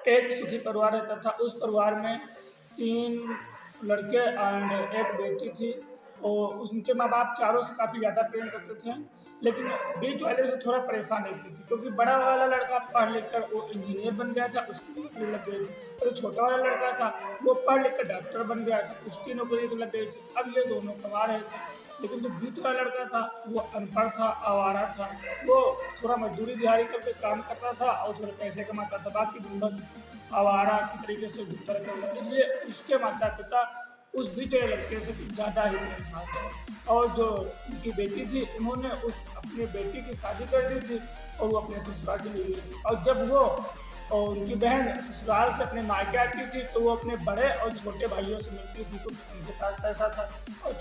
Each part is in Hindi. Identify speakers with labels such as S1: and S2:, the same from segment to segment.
S1: एक सुखी परिवार रहता था। उस परिवार में 3 लड़के एंड एक बेटी थी और उनके माँ-बाप चारों से काफ़ी ज़्यादा प्रेम करते थे। लेकिन बीच वाले से थोड़ा परेशान रहती थी क्योंकि बड़ा वाला लड़का पढ़ लिख कर वो इंजीनियर बन गया था, उसकी नौकरी लग गई थी। और जो छोटा वाला लड़का था, वो पढ़ लिख कर डॉक्टर बन गया था, उसकी नौकरी भी लग गई थी। अब ये दोनों कमा रहे थे। लेकिन जो बीच वाला लड़का था, वो अनपढ़ था, आवारा था। वो थोड़ा मज़दूरी दिहाड़ी करके काम करता था और थोड़े पैसे कमाता था। बाकी दिन भर आवारा की तरीके से घूमता रहता था। इसलिए उसके माता-पिता उस बीच वाले लड़के से कुछ ज़्यादा ही परेशान थे। और जो उनकी बेटी थी, उन्होंने उस अपनी बेटी की शादी कर दी थी और वो अपने ससुराल चली गई थी। और जब वो और उनकी बहन ससुराल से अपने मायके आती थी, तो वो अपने बड़े और छोटे भाइयों से मिलती थी क्योंकि उनके पास पैसा था, और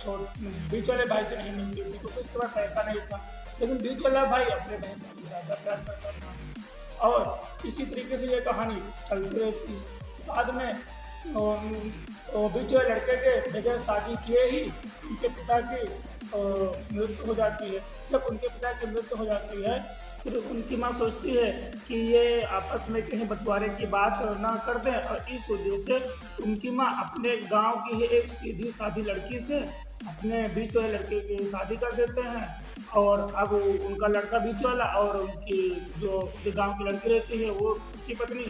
S1: बीच वाले भाई से नहीं मिलती थी क्योंकि उसके पास पैसा नहीं था। लेकिन बीच वाला भाई अपने बहन से भी ज़्यादा प्यार करता था। और इसी तरीके से ये कहानी चलती रहती। बाद में बीच वाले लड़के के बगैर शादी किए ही उनके पिता की मृत्यु हो जाती है। जब उनके पिता की मृत्यु हो जाती है, फिर उनकी माँ सोचती है कि ये आपस में कहीं बंटवारे की बात ना कर दें, और इस वजह से उनकी माँ अपने गांव की ही एक सीधी साधी लड़की से अपने बीच वाले लड़के की शादी कर देते हैं। और अब उनका लड़का बीच वाला और उनकी जो गांव की लड़की रहती है वो उसकी पत्नी,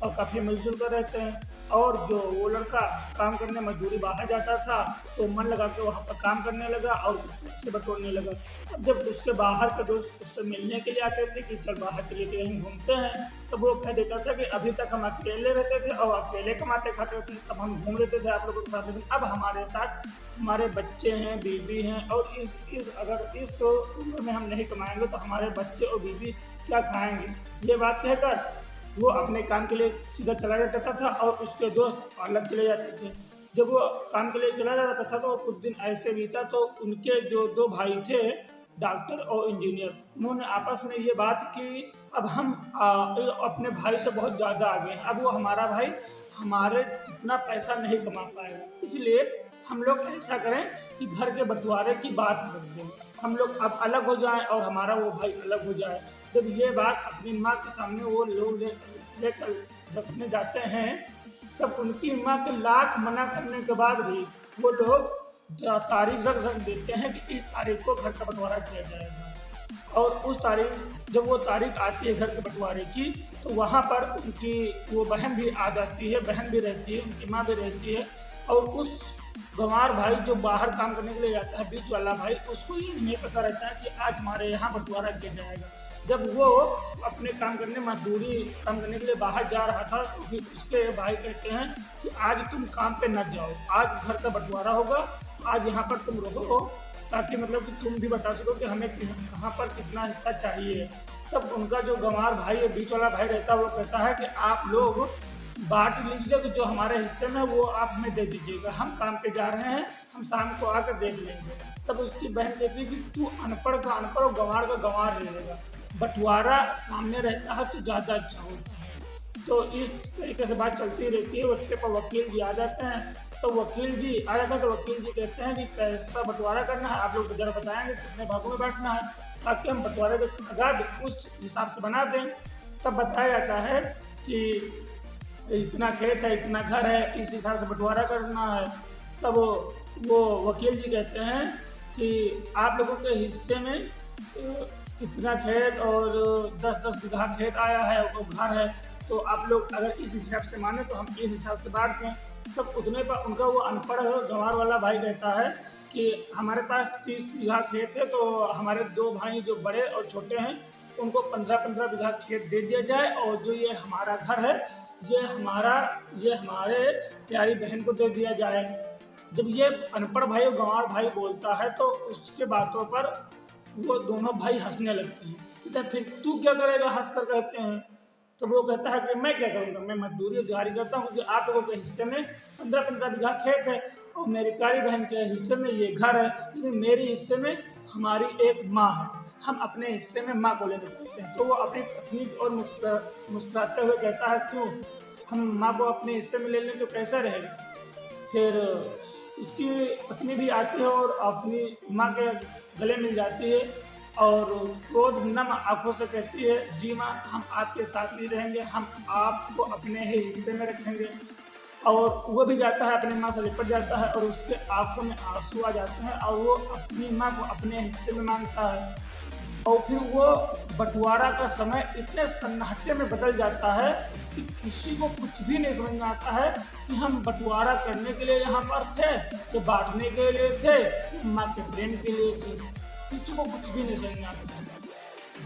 S1: और काफ़ी मिलजुल कर रहते हैं। और जो वो लड़का काम करने मजदूरी बाहर जाता था, तो मन लगा के वहाँ पर काम करने लगा और पैसे बटोरने लगा। अब जब उसके बाहर के दोस्त उससे मिलने के लिए आते थे कि चल बाहर चलिए कहीं घूमते हैं, तो वो कह देता था कि अभी तक हम अकेले रहते थे और अकेले कमाते खाते थे, तब हम घूम लेते थे आप लोगों के साथ, लेकिन अब हमारे साथ हमारे बच्चे हैं, बीवी हैं, और अगर इस उम्र में हम नहीं कमाएंगे तो हमारे बच्चे और बीवी क्या खाएंगे। ये बात कहकर वो अपने काम के लिए सीधा चला जाता था और उसके दोस्त अलग चले जाते थे। जब वो काम के लिए चला जाता था तो कुछ दिन ऐसे बीता, तो उनके जो 2 भाई थे, डॉक्टर और इंजीनियर, उन्होंने आपस में ये बात की अब हम अपने भाई से बहुत ज़्यादा आगे हैं। अब वो हमारा भाई हमारे इतना पैसा नहीं कमा पाएगा, इसलिए हम लोग ऐसा करें कि घर के बंटवारे की बात रख दें। हम लोग अब अलग हो जाएँ और हमारा वो भाई अलग हो जाए। जब ये बात अपनी माँ के सामने वो लोग लेकर रखने जाते हैं, तब उनकी माँ के लाख मना करने के बाद भी वो लोग तारीख रख देते हैं कि इस तारीख को घर का बंटवारा किया जाएगा। और उस तारीख जब वो तारीख आती है घर के बंटवारे की, तो वहाँ पर उनकी वो बहन भी आ जाती है, बहन भी रहती है, उनकी माँ भी रहती है। और उस गंवार भाई जो बाहर काम करने के लिए जाता है, बीच वाला भाई, उसको ये नहीं पता रहता है कि आज हमारे यहाँ बंटवारा किया जाएगा। जब वो अपने मजदूरी काम करने के लिए बाहर जा रहा था, तो फिर उसके भाई कहते हैं कि आज तुम काम पे न जाओ, आज घर का बंटवारा होगा, आज यहाँ पर तुम रहो, ताकि मतलब कि तुम भी बता सको कि हमें कहाँ पर कितना हिस्सा चाहिए। तब उनका जो गंवार भाई है, बीच वाला भाई रहता है, वो कहता है कि आप लोग बांट लीजिए, तो जो हमारे हिस्से में वो आप हमें दे दीजिएगा, हम काम पे जा रहे हैं, हम शाम को आकर देख लेंगे। तब उसकी बहन कहती है कि तू अनपढ़ का अनपढ़ और गंवार का गंवार रहेगा, बंटवारा सामने रहता है तो ज़्यादा अच्छा होता है। तो इस तरीके से बात चलती रहती है। उसके पर वकील जी आ जाते हैं, तो वकील जी आ जाते हैं तो वकील जी कहते हैं कि कैसा बंटवारा करना है, आप लोग ज़रा बताएंगे कितने भागों में बांटना है, ताकि हम बंटवारे का कागज उस हिसाब से बना दें। तब बताया जाता है कि इतना खेत है, इतना घर है, इस हिसाब से बंटवारा करना है। तब वो वकील जी कहते हैं कि आप लोगों के हिस्से में इतना खेत और 10-10 बीघा खेत आया है और घर है, तो आप लोग अगर इस हिसाब से माने तो हम इस हिसाब से बांट दें। तब उतने पर उनका वो अनपढ़ गंवार वाला भाई कहता है कि हमारे पास 30 बीघा खेत है, तो हमारे 2 भाई जो बड़े और छोटे हैं उनको 15-15 बीघा खेत दे दिया जाए, और जो ये हमारा घर है ये हमारे प्यारी बहन को दे दिया जाए। जब ये अनपढ़ भाई और गंवार भाई बोलता है, तो उसके बातों पर वो दोनों भाई हंसने लगते हैं। कहते हैं फिर तू क्या करेगा, हंस कर कहते हैं। तो वो कहता है कि मैं क्या करूँगा, मैं मजदूरी और दिहाड़ी करता हूँ, कि आप लोगों के हिस्से में 15-15 बीघा खेत है और मेरी प्यारी बहन के हिस्से में ये घर है, लेकिन मेरे हिस्से में हमारी एक माँ है, हम अपने हिस्से में माँ को लेना चाहते हैं। तो वो अपनी पत्नी और मुस्कुराते हुए कहता है, क्यों, हम माँ को अपने हिस्से में ले लें तो कैसा रहेगा। फिर उसकी पत्नी भी आती है और अपनी माँ के गले मिल जाती है, और क्रोध नम आंखों से कहती है, जी माँ हम आपके साथ नहीं रहेंगे, हम आपको अपने ही हिस्से में रखेंगे। और वो भी जाता है, अपनी माँ से लिपट जाता है और उसके आंखों में आंसू आ जाते हैं और वो अपनी माँ को अपने हिस्से में मांगता है। और फिर वो बंटवारा का समय इतने सन्नाटे में बदल जाता है कि किसी को कुछ भी नहीं समझ में आता है कि हम बंटवारा करने के लिए यहाँ पर थे, कि बांटने के लिए थे, माँ के प्रेम के लिए थे। किसी को कुछ भी नहीं समझ में आता।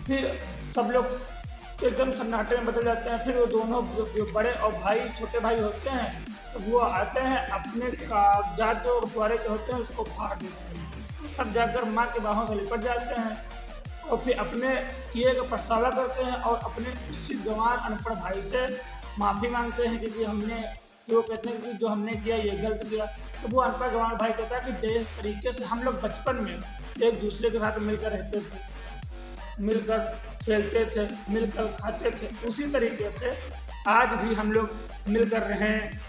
S1: फिर सब लोग एकदम सन्नाटे में बदल जाते हैं। फिर वो दोनों जो बड़े और भाई छोटे भाई होते हैं, तो वो आते हैं, अपने कागजात जो बंटवारे के होते हैं उसको फाड़ देते हैं। तब जाकर माँ के बाहों से लिपट जाते हैं और फिर अपने किए का पछतावा करते हैं और अपने उसी गंवार अनपढ़ भाई से माफ़ी मांगते हैं कि हमने, वो कहते हैं कि जो हमने किया ये गलत किया। तो वो अनपढ़ गंवार भाई कहता है कि जिस तरीके से हम लोग बचपन में एक दूसरे के साथ मिलकर रहते थे, मिलकर खेलते थे, मिलकर खाते थे, उसी तरीके से आज भी हम लोग मिलकर रहें,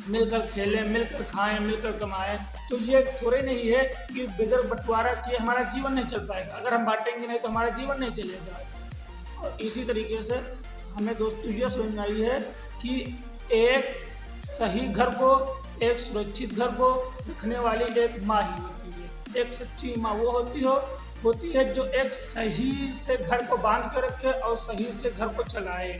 S1: मिलकर खेलें, मिलकर खाएं, मिलकर कमाएं। तो ये थोड़े नहीं है कि बगैर बंटवारा किए हमारा जीवन नहीं चल पाएगा। अगर हम बांटेंगे नहीं तो हमारा जीवन नहीं चलेगा। और इसी तरीके से हमें दोस्तों ये समझ में आई है कि एक सही घर को, एक सुरक्षित घर को रखने वाली एक माँ ही होती है। एक सच्ची माँ वो होती है जो एक सही से घर को बांध कर रखे और सही से घर को चलाए।